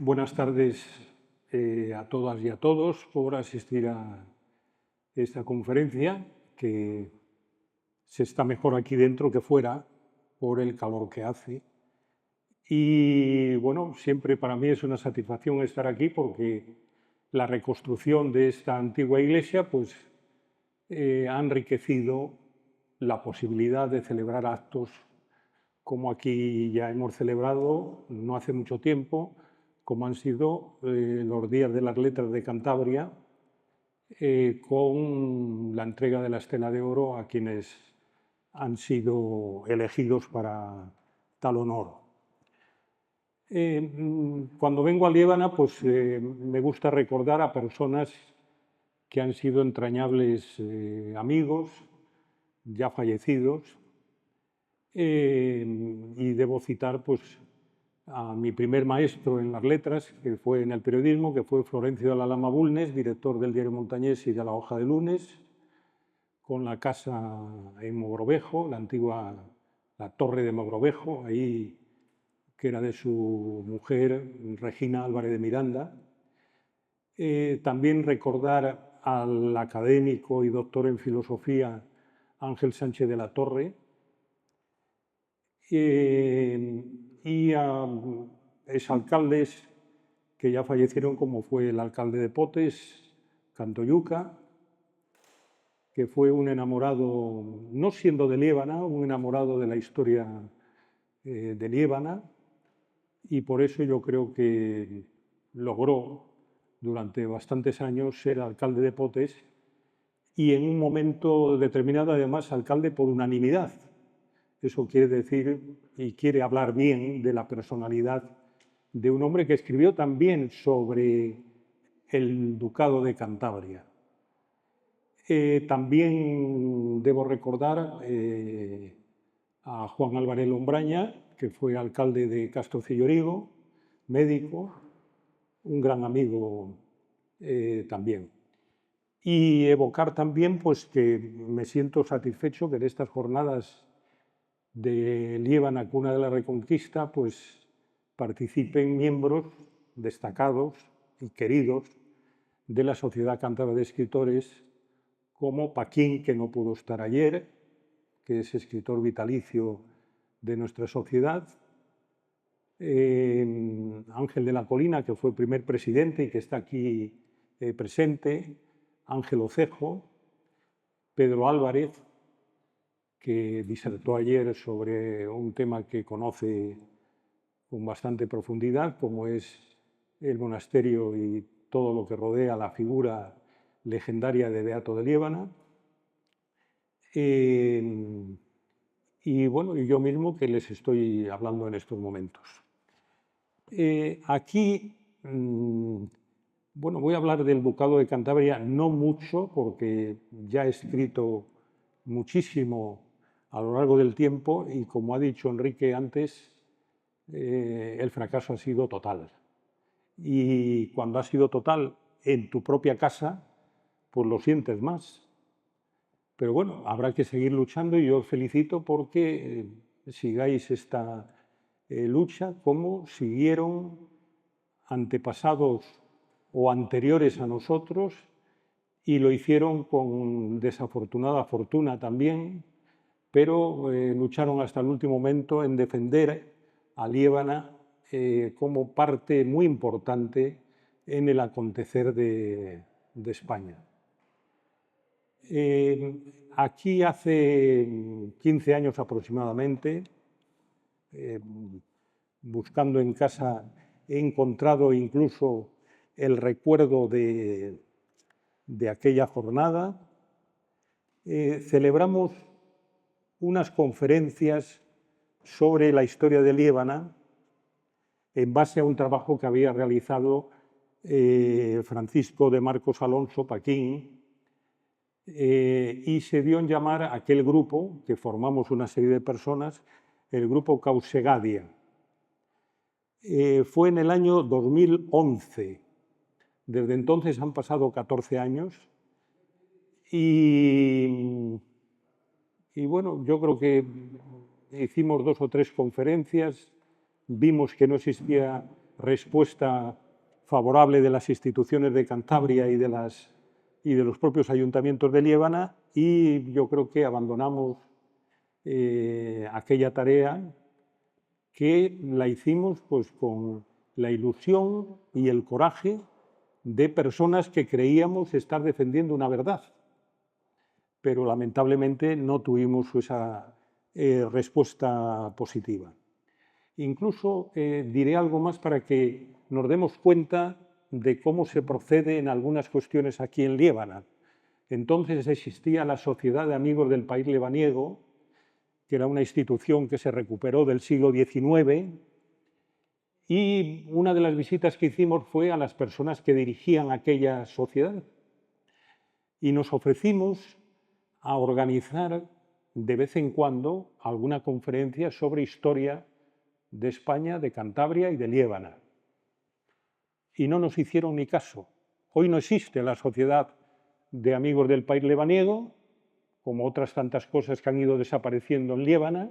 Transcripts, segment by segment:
Buenas tardes a todas y a todos por asistir a esta conferencia, que se está mejor aquí dentro que fuera por el calor que hace. Y bueno, siempre para mí es una satisfacción estar aquí porque la reconstrucción de esta antigua iglesia pues, ha enriquecido la posibilidad de celebrar actos como aquí ya hemos celebrado no hace mucho tiempo, como han sido los Días de las Letras de Cantabria, con la entrega de la Estela de Oro a quienes han sido elegidos para tal honor. Cuando vengo a Liébana, pues me gusta recordar a personas que han sido entrañables amigos, ya fallecidos, y debo citar pues, a mi primer maestro en las letras, que fue en el periodismo, que fue Florencio de la Lama Bulnes, director del Diario Montañés y de La Hoja de Lunes, con la casa en Mogrovejo, la torre de Mogrovejo, ahí que era de su mujer Regina Álvarez de Miranda. También recordar al académico y doctor en filosofía Ángel Sánchez de la Torre, y a exalcaldes que ya fallecieron, como fue el alcalde de Potes, Cantoyuca, que fue un enamorado, no siendo de Liébana, un enamorado de la historia de Liébana, y por eso yo creo que logró durante bastantes años ser alcalde de Potes y en un momento determinado además alcalde por unanimidad. Eso quiere decir y quiere hablar bien de la personalidad de un hombre que escribió también sobre el ducado de Cantabria. También debo recordar a Juan Álvarez Lombraña, que fue alcalde de Castrocillorigo, médico, un gran amigo también. Y evocar también pues, que me siento satisfecho que de estas jornadas de Liébana, cuna de la Reconquista, pues participen miembros destacados y queridos de la Sociedad Cántabra de Escritores, como Paquín, que no pudo estar ayer, que es escritor vitalicio de nuestra sociedad, Ángel de la Colina, que fue primer presidente y que está aquí presente, Ángel Ocejo, Pedro Álvarez, que disertó ayer sobre un tema que conoce con bastante profundidad, como es el monasterio y todo lo que rodea la figura legendaria de Beato de Liébana. Y bueno, y yo mismo que les estoy hablando en estos momentos. Aquí, bueno, voy a hablar del Ducado de Cantabria, no mucho, porque ya he escrito muchísimo a lo largo del tiempo y, como ha dicho Enrique antes, el fracaso ha sido total. Y cuando ha sido total en tu propia casa, pues lo sientes más. Pero bueno, habrá que seguir luchando y yo os felicito porque sigáis esta lucha como siguieron antepasados o anteriores a nosotros y lo hicieron con desafortunada fortuna también, pero lucharon hasta el último momento en defender a Liébana como parte muy importante en el acontecer de España. Aquí hace 15 años aproximadamente, buscando en casa, he encontrado incluso el recuerdo de aquella jornada. Celebramos unas conferencias sobre la historia de Liébana en base a un trabajo que había realizado Francisco de Marcos Alonso Paquín, y se dio en llamar a aquel grupo, que formamos una serie de personas, el grupo Causegadia. Fue en el año 2011. Desde entonces han pasado 14 años y bueno, yo creo que hicimos 2 o 3 conferencias, vimos que no existía respuesta favorable de las instituciones de Cantabria y de los propios ayuntamientos de Liébana, y yo creo que abandonamos aquella tarea, que la hicimos pues con la ilusión y el coraje de personas que creíamos estar defendiendo una verdad, pero lamentablemente no tuvimos esa respuesta positiva. Incluso diré algo más para que nos demos cuenta de cómo se procede en algunas cuestiones aquí en Liébana. Entonces existía la Sociedad de Amigos del País Lebaniego, que era una institución que se recuperó del siglo XIX, y una de las visitas que hicimos fue a las personas que dirigían aquella sociedad, y nos ofrecimos a organizar de vez en cuando alguna conferencia sobre historia de España, de Cantabria y de Liébana. Y no nos hicieron ni caso. Hoy no existe la Sociedad de Amigos del País Lebaniego, como otras tantas cosas que han ido desapareciendo en Liébana,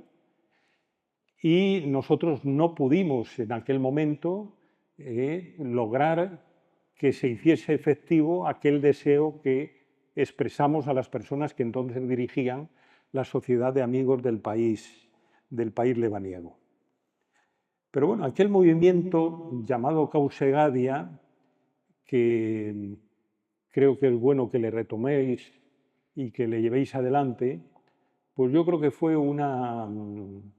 y nosotros no pudimos en aquel momento lograr que se hiciese efectivo aquel deseo que expresamos a las personas que entonces dirigían la Sociedad de Amigos del País Lebaniego. Pero bueno, aquel movimiento llamado Causegadia, que creo que es bueno que le retoméis y que le llevéis adelante, pues yo creo que fue un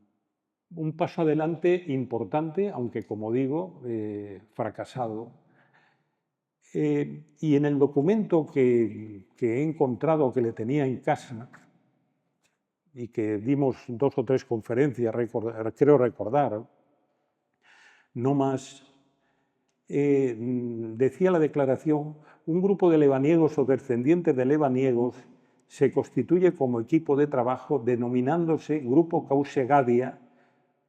paso adelante importante, aunque como digo, fracasado. Y en el documento que he encontrado, que le tenía en casa, y que dimos 2 o 3 conferencias, creo recordar, no más, decía la declaración: un grupo de lebaniegos o descendientes de lebaniegos se constituye como equipo de trabajo denominándose Grupo Causegadia,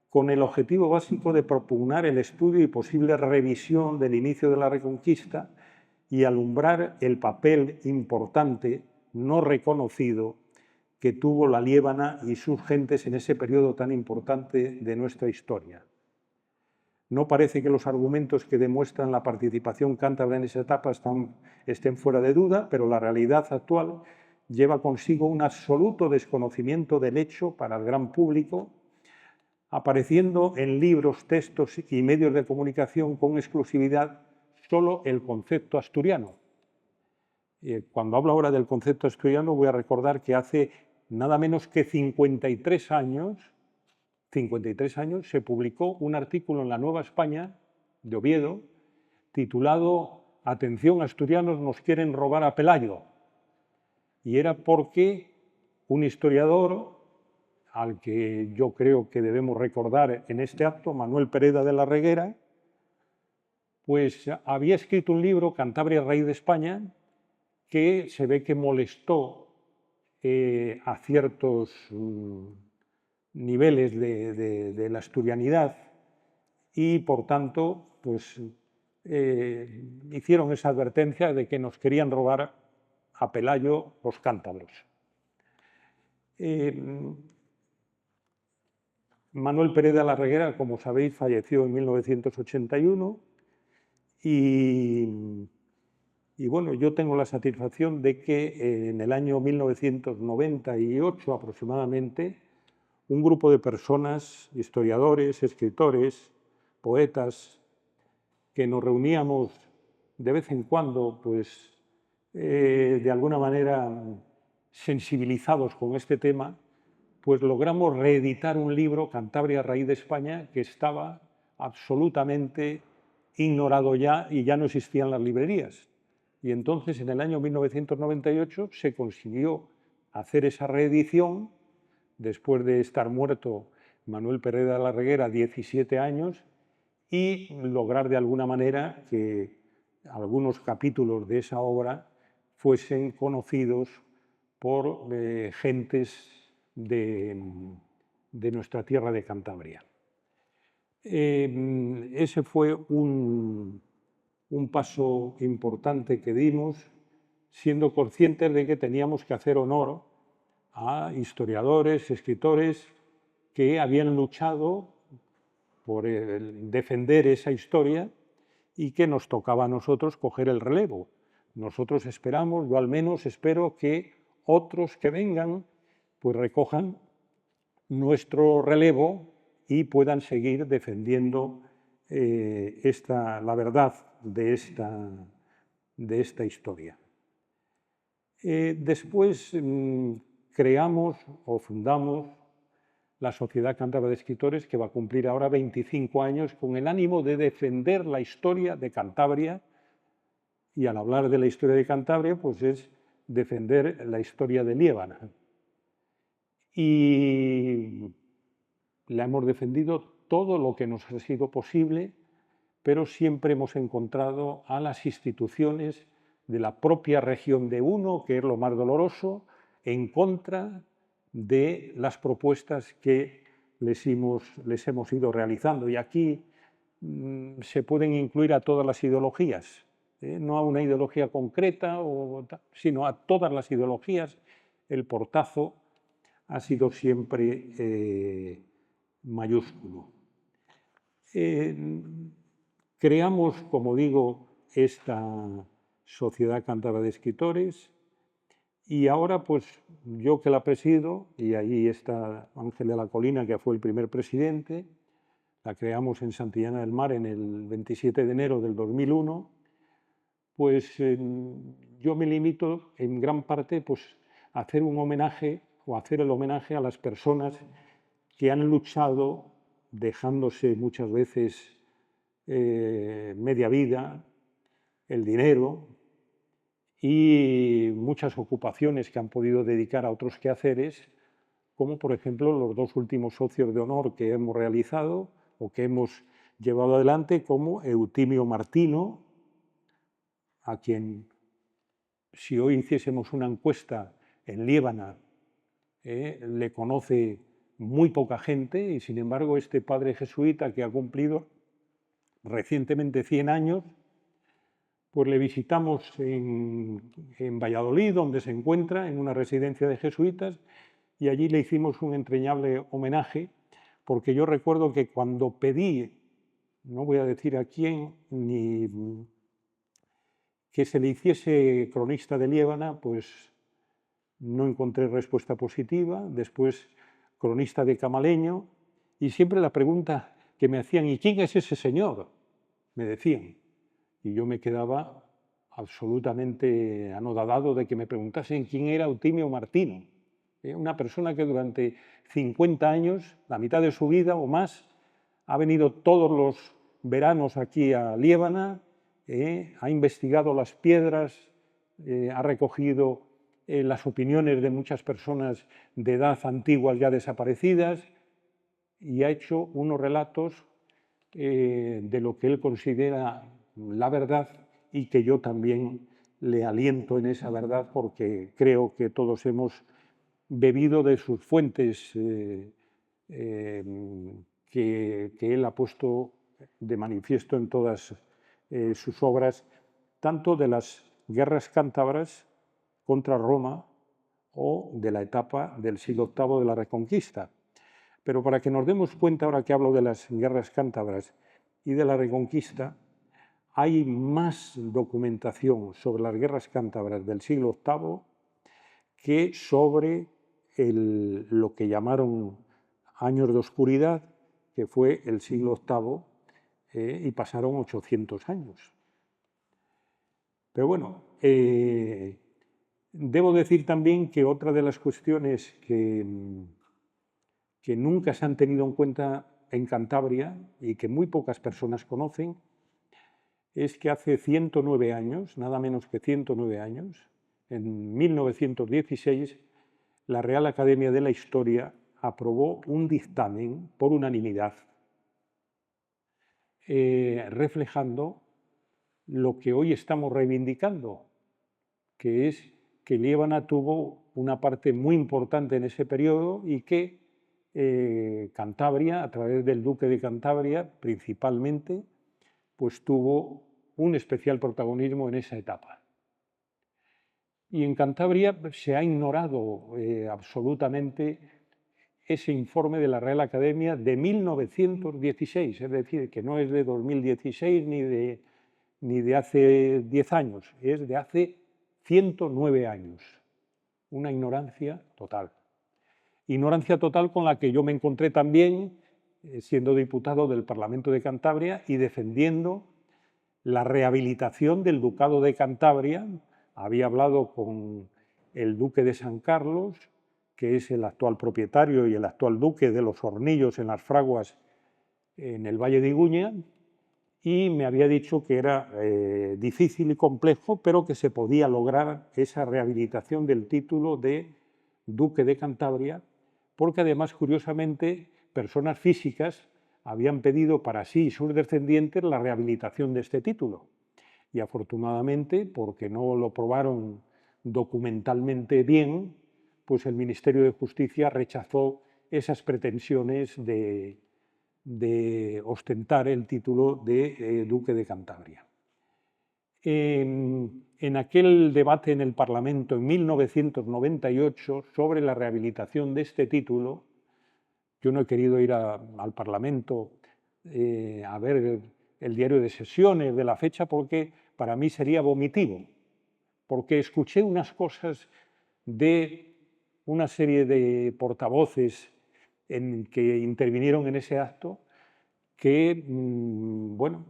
con el objetivo básico de propugnar el estudio y posible revisión del inicio de la Reconquista y alumbrar el papel importante, no reconocido, que tuvo la Liébana y sus gentes en ese periodo tan importante de nuestra historia. No parece que los argumentos que demuestran la participación cántabra en esa etapa estén fuera de duda, pero la realidad actual lleva consigo un absoluto desconocimiento del hecho para el gran público, apareciendo en libros, textos y medios de comunicación con exclusividad solo el concepto asturiano. Cuando hablo ahora del concepto asturiano, voy a recordar que hace nada menos que 53 años se publicó un artículo en La Nueva España de Oviedo titulado «Atención, asturianos, nos quieren robar a Pelayo». Y era porque un historiador, al que yo creo que debemos recordar en este acto, Manuel Pereda de la Reguera, pues había escrito un libro, Cantabria, raíz de España, que se ve que molestó a ciertos niveles de la asturianidad, y por tanto pues hicieron esa advertencia de que nos querían robar a Pelayo los cántabros. Manuel Pérez de la Reguera, como sabéis, falleció en 1981 y bueno, yo tengo la satisfacción de que en el año 1998 aproximadamente, un grupo de personas, historiadores, escritores, poetas, que nos reuníamos de vez en cuando, pues de alguna manera sensibilizados con este tema, pues logramos reeditar un libro, Cantabria, raíz de España, que estaba absolutamente ignorado ya y ya no existían las librerías. Y entonces, en el año 1998, se consiguió hacer esa reedición, después de estar muerto Manuel Pérez de la Reguera 17 años, y lograr de alguna manera que algunos capítulos de esa obra fuesen conocidos por gentes de nuestra tierra de Cantabria. Ese fue un paso importante que dimos, siendo conscientes de que teníamos que hacer honor a historiadores, escritores que habían luchado por defender esa historia y que nos tocaba a nosotros coger el relevo. Nosotros esperamos, yo al menos espero que otros que vengan pues recojan nuestro relevo y puedan seguir defendiendo la verdad de esta historia. Después creamos o fundamos la Sociedad Cántabra de Escritores, que va a cumplir ahora 25 años con el ánimo de defender la historia de Cantabria, y al hablar de la historia de Cantabria, pues es defender la historia de Liébana. Y la hemos defendido todo lo que nos ha sido posible, pero siempre hemos encontrado a las instituciones de la propia región de uno, que es lo más doloroso, en contra de las propuestas que les hemos ido realizando. Y aquí se pueden incluir a todas las ideologías, no a una ideología concreta, sino a todas las ideologías. El portazo ha sido siempre mayúsculo. Creamos, como digo, esta Sociedad Cántabra de Escritores, y ahora pues yo que la presido, y ahí está Ángel de la Colina, que fue el primer presidente, la creamos en Santillana del Mar en el 27 de enero del 2001, pues yo me limito en gran parte pues, a hacer un homenaje o hacer el homenaje a las personas que han luchado dejándose muchas veces media vida, el dinero y muchas ocupaciones que han podido dedicar a otros quehaceres, como por ejemplo los dos últimos socios de honor que hemos realizado o que hemos llevado adelante, como Eutimio Martino, a quien, si hoy hiciésemos una encuesta en Liébana, le conoce muy poca gente, y sin embargo este padre jesuita que ha cumplido recientemente 100 años, pues le visitamos en Valladolid, donde se encuentra, en una residencia de jesuitas, y allí le hicimos un entrañable homenaje, porque yo recuerdo que cuando pedí, no voy a decir a quién, ni que se le hiciese cronista de Liébana, pues no encontré respuesta positiva. Después cronista de Camaleño, y siempre la pregunta que me hacían, ¿y quién es ese señor?, me decían. Y yo me quedaba absolutamente anodadado de que me preguntasen quién era Eutimio Martino, una persona que durante 50 años, la mitad de su vida o más, ha venido todos los veranos aquí a Liébana, ha investigado las piedras, ha recogido las opiniones de muchas personas de edad antiguas ya desaparecidas, y ha hecho unos relatos de lo que él considera la verdad, y que yo también le aliento en esa verdad, porque creo que todos hemos bebido de sus fuentes que él ha puesto de manifiesto en todas sus obras, tanto de las guerras cántabras contra Roma o de la etapa del siglo VIII de la Reconquista. Pero para que nos demos cuenta, ahora que hablo de las guerras cántabras y de la Reconquista, hay más documentación sobre las guerras cántabras del siglo VIII que sobre lo que llamaron años de oscuridad, que fue el siglo VIII, y pasaron 800 años. Pero bueno, debo decir también que otra de las cuestiones que nunca se han tenido en cuenta en Cantabria y que muy pocas personas conocen, es que hace 109 años, nada menos que 109 años, en 1916, la Real Academia de la Historia aprobó un dictamen por unanimidad, reflejando lo que hoy estamos reivindicando, que es que Liébana tuvo una parte muy importante en ese periodo, y que Cantabria, a través del duque de Cantabria principalmente, pues tuvo un especial protagonismo en esa etapa. Y en Cantabria se ha ignorado absolutamente ese informe de la Real Academia de 1916, es decir, que no es de 2016 ni de hace 10 años, es de hace 109 años. Una ignorancia total. Ignorancia total con la que yo me encontré también siendo diputado del Parlamento de Cantabria y defendiendo la rehabilitación del Ducado de Cantabria. Había hablado con el duque de San Carlos, que es el actual propietario y el actual duque de los Hornillos en las Fraguas, en el Valle de Iguña, y me había dicho que era difícil y complejo, pero que se podía lograr esa rehabilitación del título de duque de Cantabria, porque además, curiosamente, personas físicas habían pedido para sí y sus descendientes la rehabilitación de este título. Y afortunadamente, porque no lo probaron documentalmente bien, pues el Ministerio de Justicia rechazó esas pretensiones de ostentar el título de duque de Cantabria. En aquel debate en el Parlamento en 1998 sobre la rehabilitación de este título, yo no he querido ir al Parlamento a ver el diario de sesiones de la fecha porque para mí sería vomitivo, porque escuché unas cosas de una serie de portavoces que intervinieron en ese acto que bueno,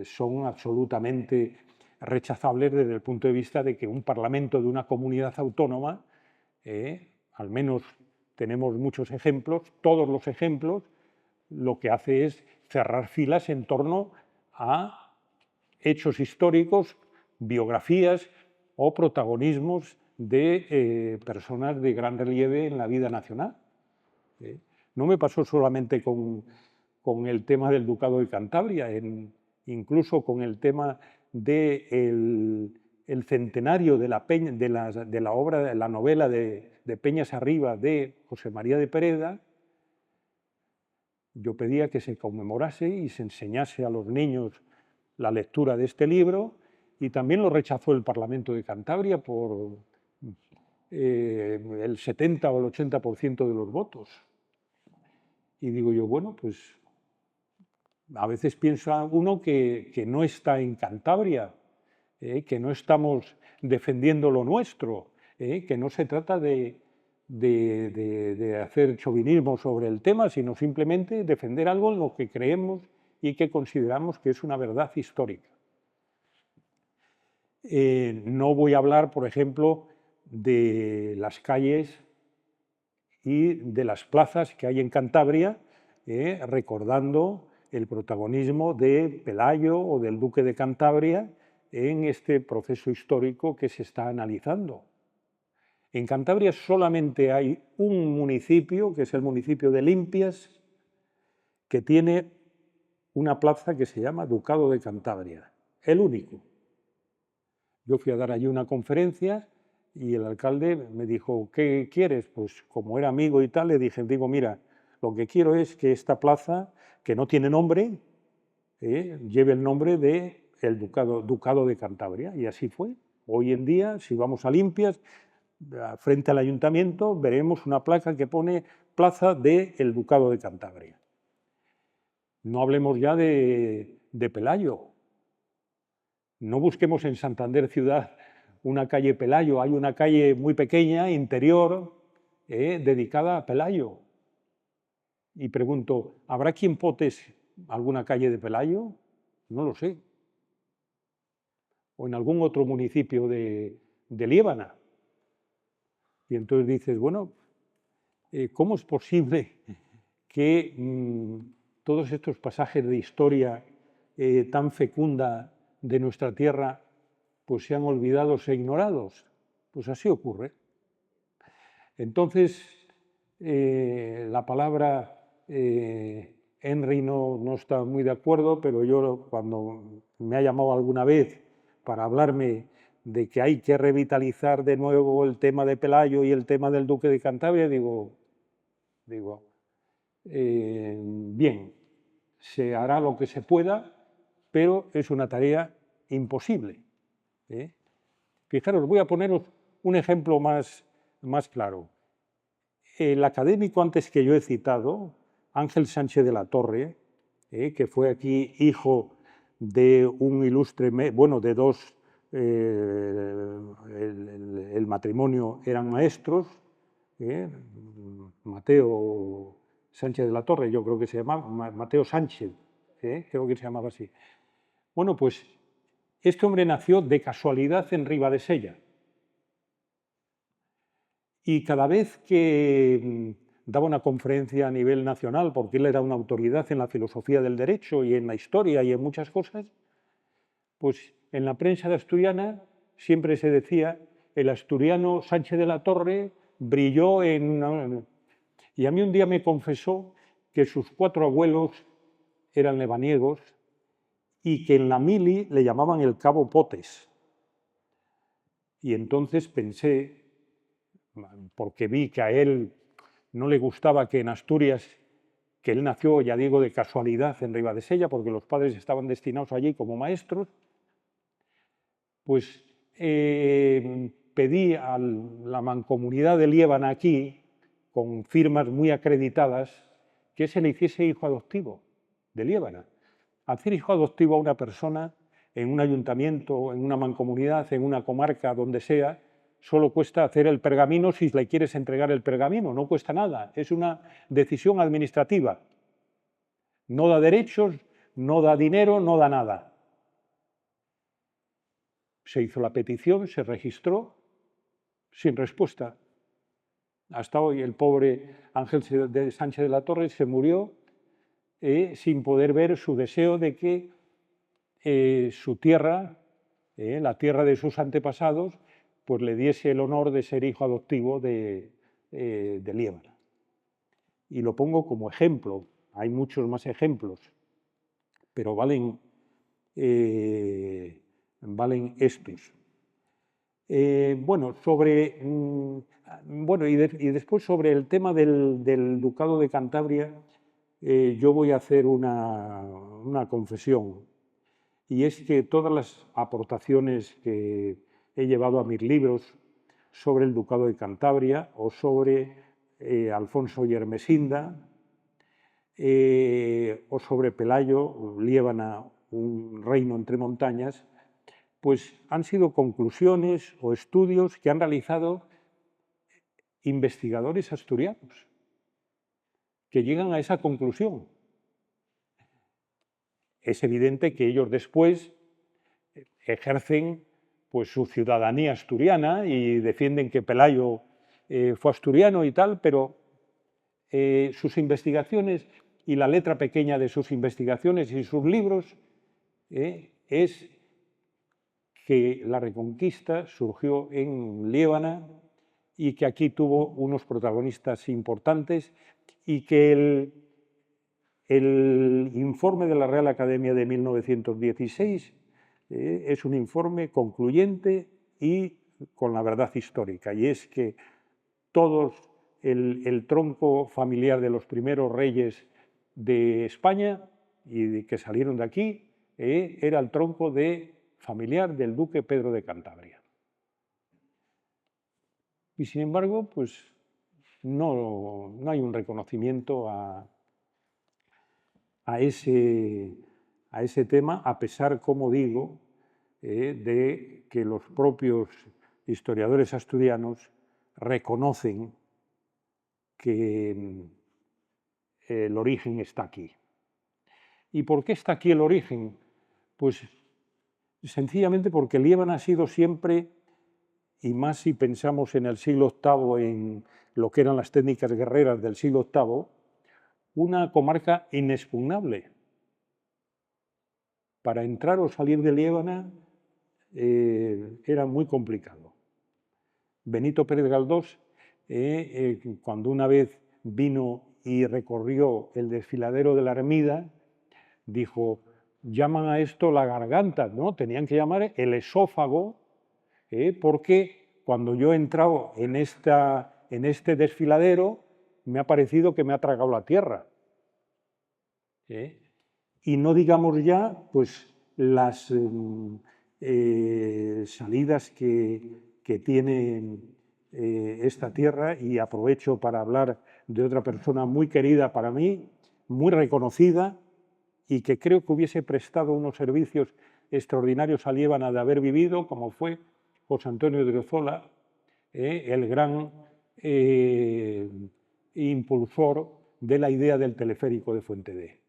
son absolutamente rechazables desde el punto de vista de que un parlamento de una comunidad autónoma, al menos tenemos muchos ejemplos, todos los ejemplos, lo que hace es cerrar filas en torno a hechos históricos, biografías o protagonismos de personas de gran relieve en la vida nacional. No me pasó solamente con el tema del Ducado de Cantabria, incluso con el tema del centenario de la obra, de la novela de Peñas Arriba de José María de Pereda. Yo pedía que se conmemorase y se enseñase a los niños la lectura de este libro, y también lo rechazó el Parlamento de Cantabria por el 70 o el 80% de los votos. Y digo yo, bueno, pues a veces piensa uno que no está en Cantabria, que no estamos defendiendo lo nuestro, que no se trata de hacer chauvinismo sobre el tema, sino simplemente defender algo en lo que creemos y que consideramos que es una verdad histórica. No voy a hablar, por ejemplo, de las calles y de las plazas que hay en Cantabria, recordando el protagonismo de Pelayo o del duque de Cantabria en este proceso histórico que se está analizando. En Cantabria solamente hay un municipio, que es el municipio de Limpias, que tiene una plaza que se llama Ducado de Cantabria, el único. Yo fui a dar allí una conferencia y el alcalde me dijo, ¿qué quieres? Pues como era amigo y tal, le dije, mira, lo que quiero es que esta plaza, que no tiene nombre, lleve el nombre del Ducado de Cantabria. Y así fue. Hoy en día, si vamos a Limpias, frente al ayuntamiento, veremos una placa que pone Plaza del Ducado de Cantabria. No hablemos ya de Pelayo. No busquemos en Santander ciudad una calle Pelayo. Hay una calle muy pequeña, interior, dedicada a Pelayo. Y pregunto, ¿habrá aquí en Potes alguna calle de Pelayo? No lo sé. O en algún otro municipio de Liébana. Y entonces dices, bueno, ¿cómo es posible que todos estos pasajes de historia tan fecunda de nuestra tierra pues sean olvidados e ignorados? Pues así ocurre. Entonces, la palabra Henry no está muy de acuerdo, pero yo cuando me ha llamado alguna vez para hablarme de que hay que revitalizar de nuevo el tema de Pelayo y el tema del Duque de Cantabria, digo, bien, se hará lo que se pueda, pero es una tarea imposible. Fijaros, voy a poneros un ejemplo más claro. El académico antes que yo he citado, Ángel Sánchez de la Torre, que fue aquí hijo de un ilustre, bueno, de dos, el matrimonio eran maestros, Mateo Sánchez de la Torre, yo creo que se llamaba, Mateo Sánchez, creo que se llamaba así. Bueno, pues este hombre nació de casualidad en Ribadesella. Y cada vez que daba una conferencia a nivel nacional, porque él era una autoridad en la filosofía del derecho y en la historia y en muchas cosas, pues en la prensa de asturiana siempre se decía, el asturiano Sánchez de la Torre brilló en una... Y a mí un día me confesó que sus 4 abuelos eran lebaniegos y que en la mili le llamaban el cabo Potes. Y entonces pensé, porque vi que a él no le gustaba que en Asturias, que él nació, ya digo, de casualidad en Ribadesella, porque los padres estaban destinados allí como maestros, pues pedí a la mancomunidad de Liébana aquí, con firmas muy acreditadas, que se le hiciese hijo adoptivo de Liébana. Hacer hijo adoptivo a una persona en un ayuntamiento, en una mancomunidad, en una comarca, donde sea, solo cuesta hacer el pergamino si le quieres entregar el pergamino, no cuesta nada, es una decisión administrativa. No da derechos, no da dinero, no da nada. Se hizo la petición, se registró, sin respuesta. Hasta hoy el pobre Ángel Sánchez de la Torre se murió sin poder ver su deseo de que su tierra, la tierra de sus antepasados, pues le diese el honor de ser hijo adoptivo de Liébana. Y lo pongo como ejemplo, hay muchos más ejemplos, pero valen estos. Bueno, y después sobre el tema del Ducado de Cantabria, yo voy a hacer una confesión, y es que todas las aportaciones que he llevado a mis libros sobre el Ducado de Cantabria o sobre Alfonso y Ermesinda o sobre Pelayo, Liébana, un reino entre montañas, pues han sido conclusiones o estudios que han realizado investigadores asturianos que llegan a esa conclusión. Es evidente que ellos después ejercen pues su ciudadanía asturiana y defienden que Pelayo fue asturiano y tal, pero sus investigaciones y la letra pequeña de sus investigaciones y sus libros es que la Reconquista surgió en Liébana y que aquí tuvo unos protagonistas importantes y que el informe de la Real Academia de 1916 es un informe concluyente y con la verdad histórica, y es que todos el tronco familiar de los primeros reyes de España y que salieron de aquí era el tronco familiar del duque Pedro de Cantabria. Y sin embargo, pues no hay un reconocimiento a ese tema, a pesar, como digo, de que los propios historiadores asturianos reconocen que el origen está aquí. ¿Y por qué está aquí el origen? Pues sencillamente porque Liébana ha sido siempre, y más si pensamos en el siglo VIII, en lo que eran las técnicas guerreras del siglo VIII, una comarca inexpugnable. Para entrar o salir de Liébana era muy complicado. Benito Pérez Galdós, cuando una vez vino y recorrió el desfiladero de la Ermida, dijo, llaman a esto la garganta, ¿no? Tenían que llamar el esófago, porque cuando yo he entrado en este desfiladero, me ha parecido que me ha tragado la tierra. Y no digamos ya, pues, las salidas que tiene esta tierra, y aprovecho para hablar de otra persona muy querida para mí, muy reconocida, y que creo que hubiese prestado unos servicios extraordinarios a Liébana de haber vivido, como fue José Antonio de Odriozola, el gran impulsor de la idea del teleférico de Fuentedé.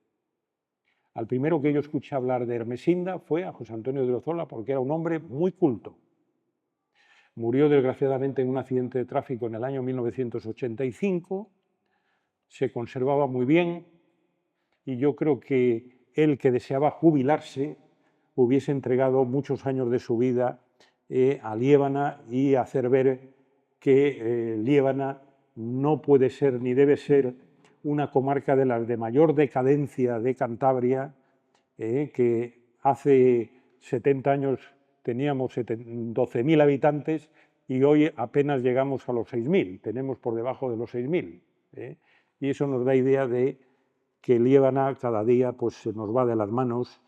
Al primero que yo escuché hablar de Ermesinda fue a José Antonio de Odriozola, porque era un hombre muy culto. Murió desgraciadamente en un accidente de tráfico en el año 1985, se conservaba muy bien, y yo creo que él, que deseaba jubilarse, hubiese entregado muchos años de su vida a Liébana y hacer ver que Liébana no puede ser ni debe ser una comarca de las de mayor decadencia de Cantabria, que hace 70 años teníamos 12.000 habitantes y hoy apenas llegamos a los 6.000, tenemos por debajo de los 6.000. Y eso nos da idea de que Liébana cada día pues, se nos va de las manos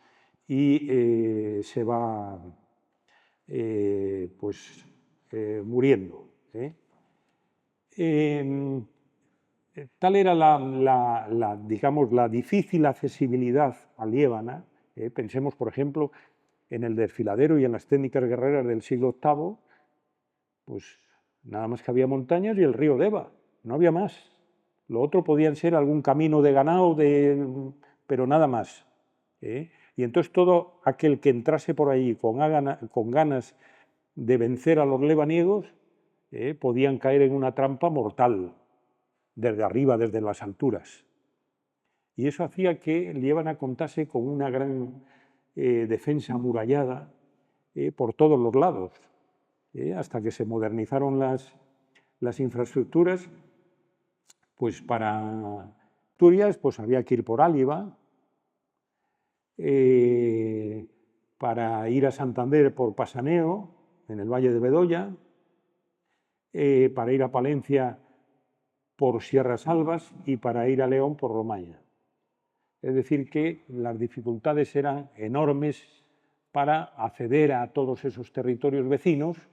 y se va muriendo. Tal era digamos, la difícil accesibilidad a Liébana. Pensemos, por ejemplo, en el desfiladero y en las técnicas guerreras del siglo VIII, pues nada más que había montañas y el río Deva, no había más. Lo otro podían ser algún camino de ganado, pero nada más. Y entonces todo aquel que entrase por ahí con ganas de vencer a los lebaniegos, podían caer en una trampa mortal, desde arriba, desde las alturas. Y eso hacía que Liébana contase con una gran defensa amurallada por todos los lados, hasta que se modernizaron las infraestructuras. Pues para Asturias pues había que ir por Áliva, para ir a Santander por Pasaneo, en el Valle de Bedoya, para ir a Palencia por Sierras Albas y para ir a León por Romaña. Es decir, que las dificultades eran enormes para acceder a todos esos territorios vecinos,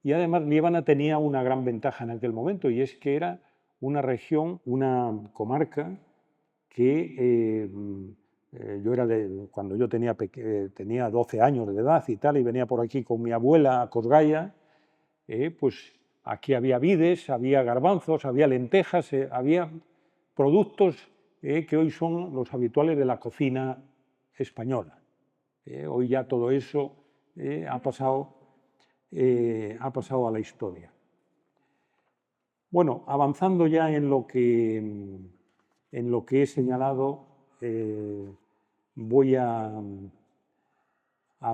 y además Liébana tenía una gran ventaja en aquel momento, y es que era una región, una comarca que yo era cuando yo tenía 12 años de edad y tal, y venía por aquí con mi abuela a Cosgaya, pues aquí había vides, había garbanzos, había lentejas, había productos que hoy son los habituales de la cocina española. Hoy ya todo eso ha pasado a la historia. Bueno, avanzando ya en lo que he señalado, voy a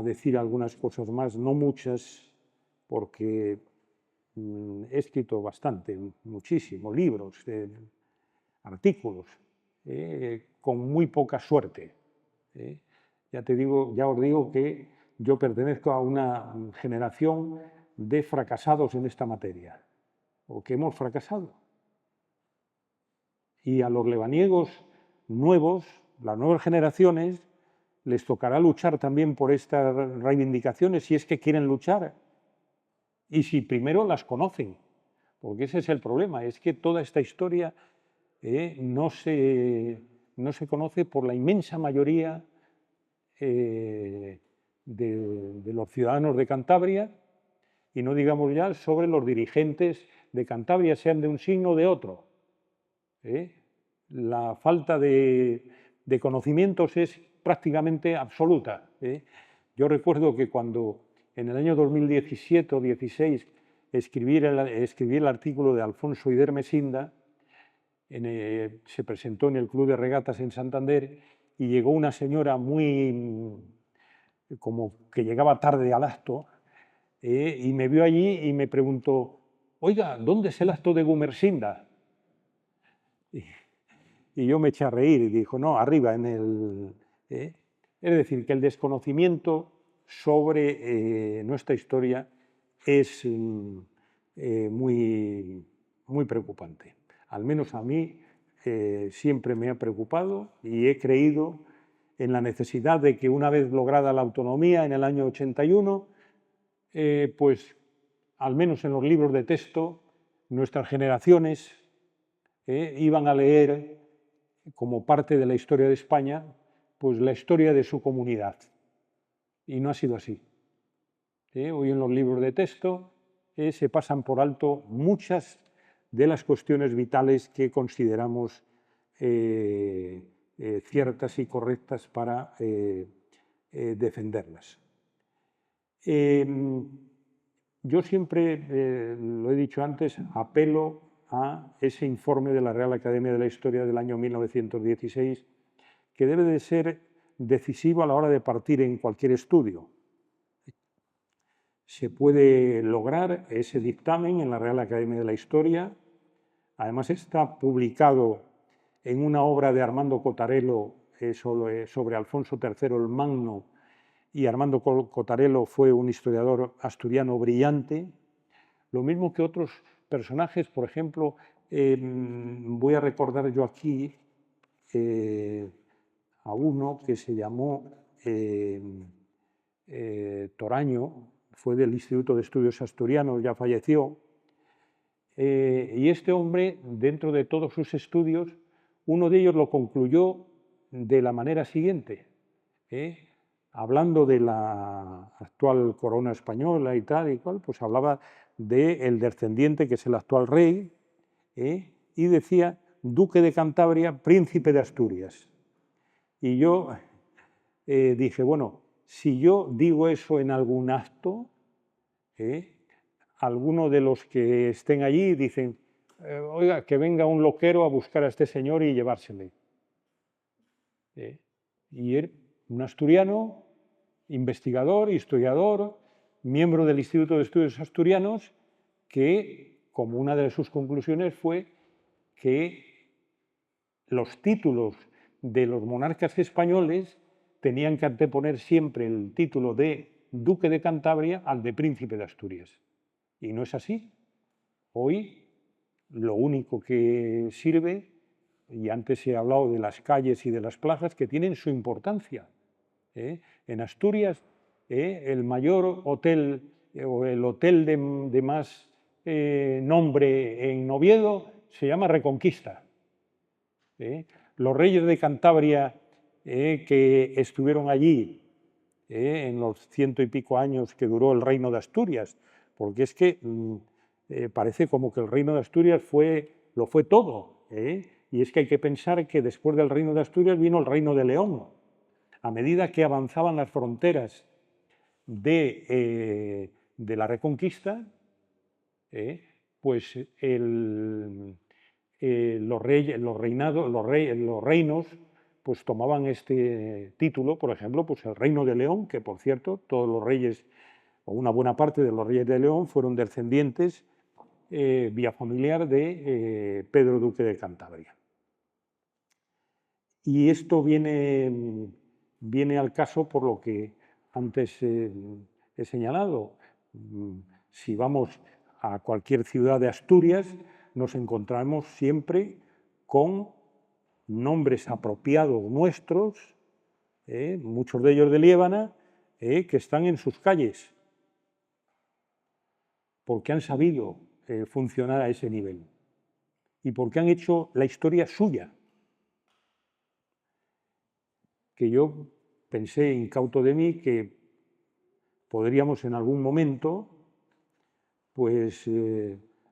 decir algunas cosas más, no muchas, porque he escrito bastante, muchísimos libros, artículos, con muy poca suerte. Ya os digo que yo pertenezco a una generación de fracasados en esta materia, o que hemos fracasado. Y a los lebaniegos nuevos, las nuevas generaciones, les tocará luchar también por estas reivindicaciones, si es que quieren luchar, y si primero las conocen, porque ese es el problema, es que toda esta historia no se conoce por la inmensa mayoría de los ciudadanos de Cantabria, y no digamos ya sobre los dirigentes de Cantabria, sean de un signo o de otro. La falta de conocimientos es prácticamente absoluta. Yo recuerdo que cuando en el año 2017 o 2016 escribí el artículo de Alfonso y de Ermesinda, se presentó en el Club de Regatas en Santander, y llegó una señora como que llegaba tarde al acto, y me vio allí y me preguntó: oiga, ¿dónde es el acto de Gumersinda? Y yo me eché a reír y dijo: no, arriba en el... Es decir, que el desconocimiento sobre nuestra historia es muy, muy preocupante. Al menos a mí siempre me ha preocupado, y he creído en la necesidad de que, una vez lograda la autonomía en el año 81, pues al menos en los libros de texto, nuestras generaciones iban a leer como parte de la historia de España, pues la historia de su comunidad. Y no ha sido así. Hoy en los libros de texto se pasan por alto muchas de las cuestiones vitales que consideramos ciertas y correctas para defenderlas. Yo siempre, lo he dicho antes, apelo a ese informe de la Real Academia de la Historia del año 1916, que debe de ser decisivo a la hora de partir en cualquier estudio. Se puede lograr ese dictamen en la Real Academia de la Historia. Además está publicado en una obra de Armando Cotarelo sobre Alfonso III el Magno, y Armando Cotarelo fue un historiador asturiano brillante, lo mismo que otros personajes. Por ejemplo, voy a recordar yo aquí a uno que se llamó Toraño, fue del Instituto de Estudios Asturianos, ya falleció, y este hombre, dentro de todos sus estudios, uno de ellos lo concluyó de la manera siguiente, hablando de la actual corona española y tal y cual, pues hablaba del descendiente que es el actual rey, y decía duque de Cantabria, príncipe de Asturias. Y yo dije, bueno, si yo digo eso en algún acto, alguno de los que estén allí dicen, oiga, que venga un loquero a buscar a este señor y llevársele. Y él, un asturiano, investigador, historiador, miembro del Instituto de Estudios Asturianos, que como una de sus conclusiones fue que los títulos de los monarcas españoles tenían que anteponer siempre el título de duque de Cantabria al de príncipe de Asturias. Y no es así. Hoy lo único que sirve, y antes he hablado de las calles y de las plazas, que tienen su importancia. En Asturias, el mayor hotel o el hotel de más nombre en Oviedo se llama Reconquista. Los reyes de Cantabria que estuvieron allí en los 100 y pico años que duró el reino de Asturias, porque es que parece como que el reino de Asturias lo fue todo, y es que hay que pensar que después del reino de Asturias vino el reino de León. A medida que avanzaban las fronteras de la Reconquista, pues los reinos pues tomaban este título. Por ejemplo, pues el reino de León, que por cierto todos los reyes o una buena parte de los reyes de León fueron descendientes vía familiar de Pedro Duque de Cantabria. Y esto viene al caso por lo que antes he señalado. Si vamos a cualquier ciudad de Asturias, nos encontramos siempre con nombres apropiados nuestros, muchos de ellos de Liébana, que están en sus calles, porque han sabido funcionar a ese nivel y porque han hecho la historia suya. Que yo pensé, incauto de mí, que podríamos en algún momento pues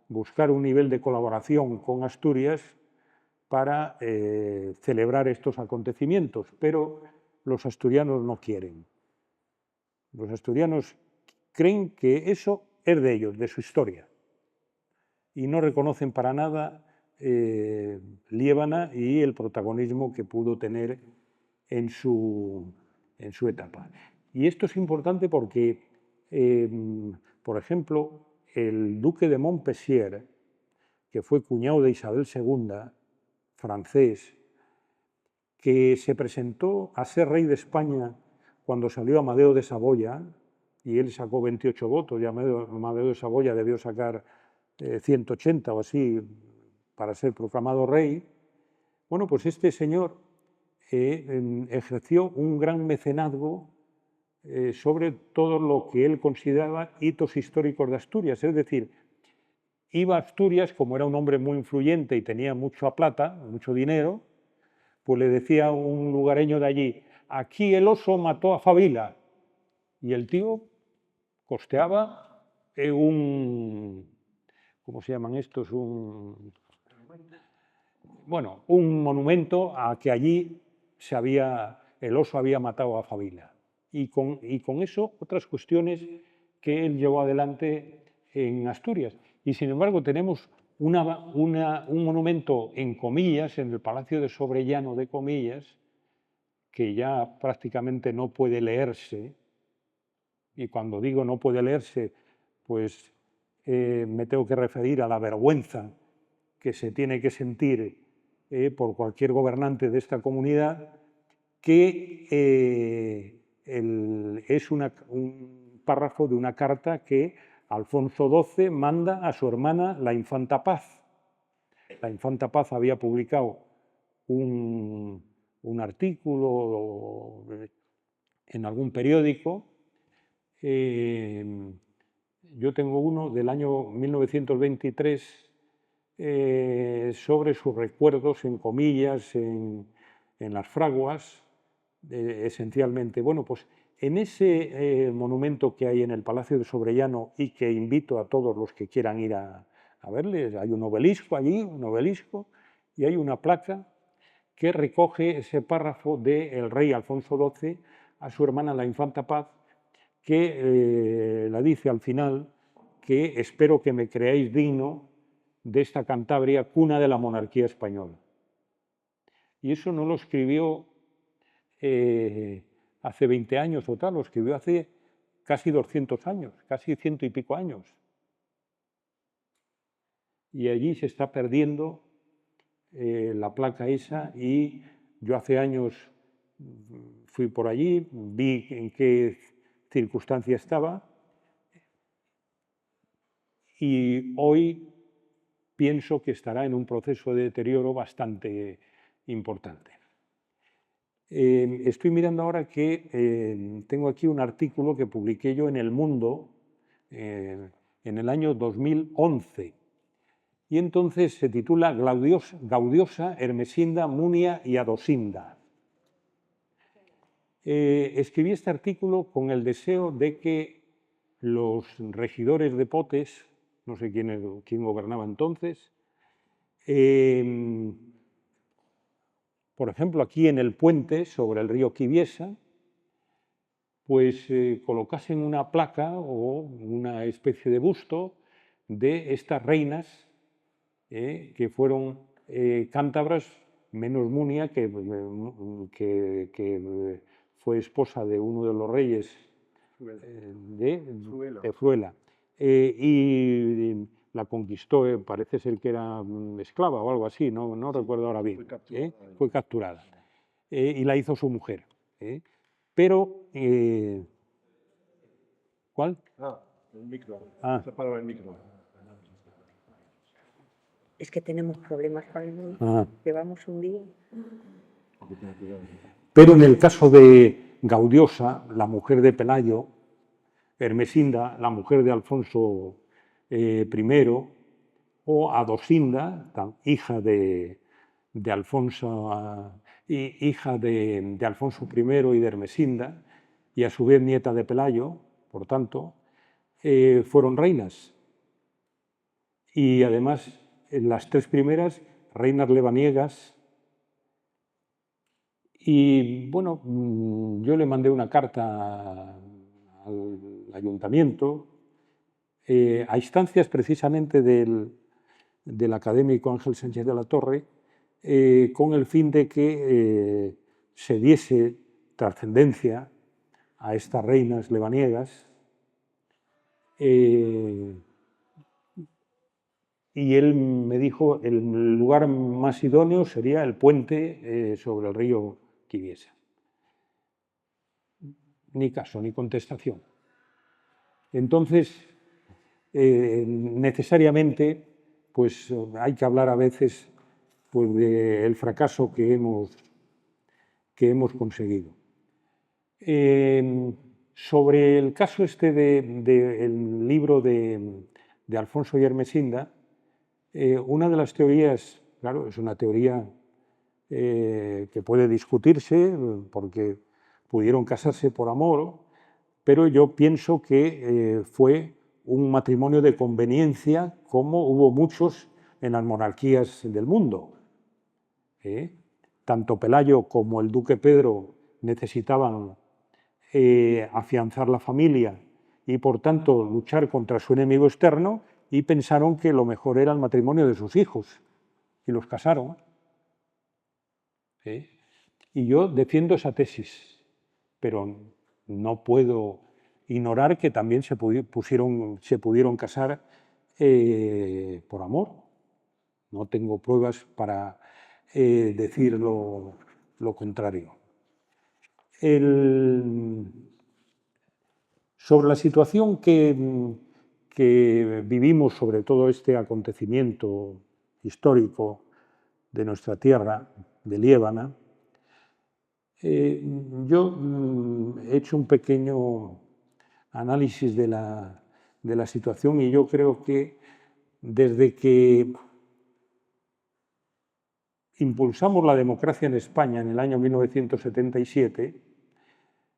buscar un nivel de colaboración con Asturias para celebrar estos acontecimientos, pero los asturianos no quieren. Los asturianos creen que eso es de ellos, de su historia, y no reconocen para nada Liébana y el protagonismo que pudo tener en su etapa. Y esto es importante porque, por ejemplo, el duque de Montpensier, que fue cuñado de Isabel II, francés, que se presentó a ser rey de España cuando salió Amadeo de Saboya, y él sacó 28 votos, y Amadeo de Saboya debió sacar 180 o así para ser proclamado rey. Bueno, pues este señor ejerció un gran mecenazgo sobre todo lo que él consideraba hitos históricos de Asturias. Es decir, iba a Asturias, como era un hombre muy influyente y tenía mucha plata, mucho dinero, pues le decía a un lugareño de allí: aquí el oso mató a Fabila. Y el tío costeaba ¿cómo se llaman estos? Bueno, un monumento a que allí el oso había matado a Fabila. Y con eso otras cuestiones que él llevó adelante en Asturias. Y sin embargo tenemos un monumento en Comillas, en el Palacio de Sobrellano de Comillas, que ya prácticamente no puede leerse. Y cuando digo no puede leerse, pues me tengo que referir a la vergüenza que se tiene que sentir por cualquier gobernante de esta comunidad, que es un párrafo de una carta que Alfonso XII manda a su hermana, la infanta Paz. La infanta Paz había publicado un artículo en algún periódico. Yo tengo uno del año 1923 sobre sus recuerdos, en Comillas, en las fraguas, esencialmente. Bueno, pues en ese monumento que hay en el Palacio de Sobrellano, y que invito a todos los que quieran ir a verle, hay un obelisco allí, y hay una placa que recoge ese párrafo del rey Alfonso XII a su hermana, la infanta Paz, que la dice al final, que espero que me creáis digno de esta Cantabria, cuna de la monarquía española. Y eso no lo escribió hace 20 años o tal, lo escribió hace casi 200 años, casi 100 y pico años. Y allí se está perdiendo la placa esa, y yo hace años fui por allí, vi en qué circunstancia estaba, y hoy pienso que estará en un proceso de deterioro bastante importante. Estoy mirando ahora que tengo aquí un artículo que publiqué yo en El Mundo en el año 2011, y entonces se titula Gaudiosa, Ermesinda, Munia y Adosinda. Escribí este artículo con el deseo de que los regidores de Potes, no sé quién gobernaba entonces, por ejemplo, aquí en el puente sobre el río Quiviesa, pues colocasen una placa o una especie de busto de estas reinas que fueron cántabras, menos Munia, que fue esposa de uno de los reyes de Fruela, y la conquistó, parece ser que era esclava o algo así, no recuerdo ahora bien. Fue capturada y la hizo su mujer. Pero, ¿cuál? El micro. Se paró el micro. Es que tenemos problemas con el mundo. Llevamos un día. Pero en el caso de Gaudiosa, la mujer de Pelayo, Ermesinda, la mujer de Alfonso I, o Adosinda, hija de Alfonso I y de Ermesinda, y a su vez nieta de Pelayo, por tanto, fueron reinas. Y además, las tres primeras, reinas levaniegas. Y bueno, yo le mandé una carta al ayuntamiento, a instancias precisamente del académico Ángel Sánchez de la Torre, con el fin de que se diese trascendencia a estas reinas levaniegas. Y él me dijo el lugar más idóneo sería el puente sobre el río Quiviesa. Ni caso, ni contestación. Entonces, necesariamente, pues hay que hablar a veces pues, del fracaso que hemos conseguido. Sobre el caso este del libro de Alfonso y Ermesinda, una de las teorías, claro, es una teoría que puede discutirse porque pudieron casarse por amor, pero yo pienso que fue un matrimonio de conveniencia, como hubo muchos en las monarquías del mundo. Tanto Pelayo como el duque Pedro necesitaban afianzar la familia y, por tanto, luchar contra su enemigo externo, y pensaron que lo mejor era el matrimonio de sus hijos, y los casaron. Y yo defiendo esa tesis, pero no puedo ignorar que también se pudieron casar por amor. No tengo pruebas para decir lo contrario. Sobre la situación que vivimos sobre todo este acontecimiento histórico de nuestra tierra, de Liébana, yo he hecho un pequeño análisis de la situación, y yo creo que desde que impulsamos la democracia en España en el año 1977,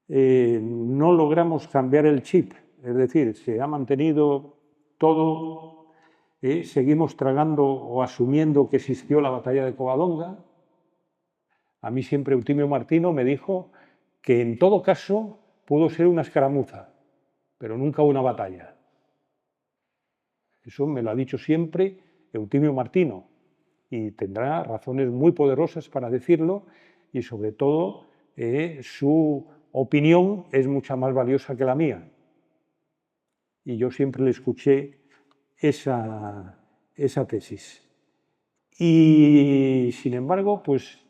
no logramos cambiar el chip, es decir, se ha mantenido todo, seguimos tragando o asumiendo que existió la batalla de Covadonga. A mí siempre Eutimio Martino me dijo que en todo caso pudo ser una escaramuza, pero nunca una batalla. Eso me lo ha dicho siempre Eutimio Martino, y tendrá razones muy poderosas para decirlo, y sobre todo su opinión es mucha más valiosa que la mía. Y yo siempre le escuché esa tesis. Y sin embargo, pues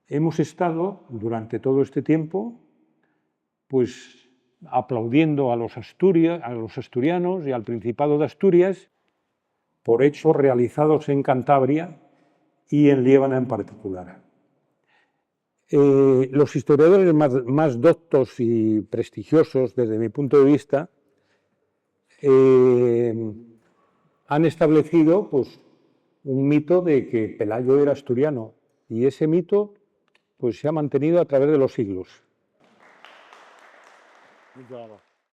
hemos estado durante todo este tiempo pues aplaudiendo a los asturianos y al Principado de Asturias por hechos realizados en Cantabria y en Liébana en particular. Los historiadores más doctos y prestigiosos, desde mi punto de vista, han establecido pues, un mito de que Pelayo era asturiano, y ese mito pues, se ha mantenido a través de los siglos. Muchas gracias.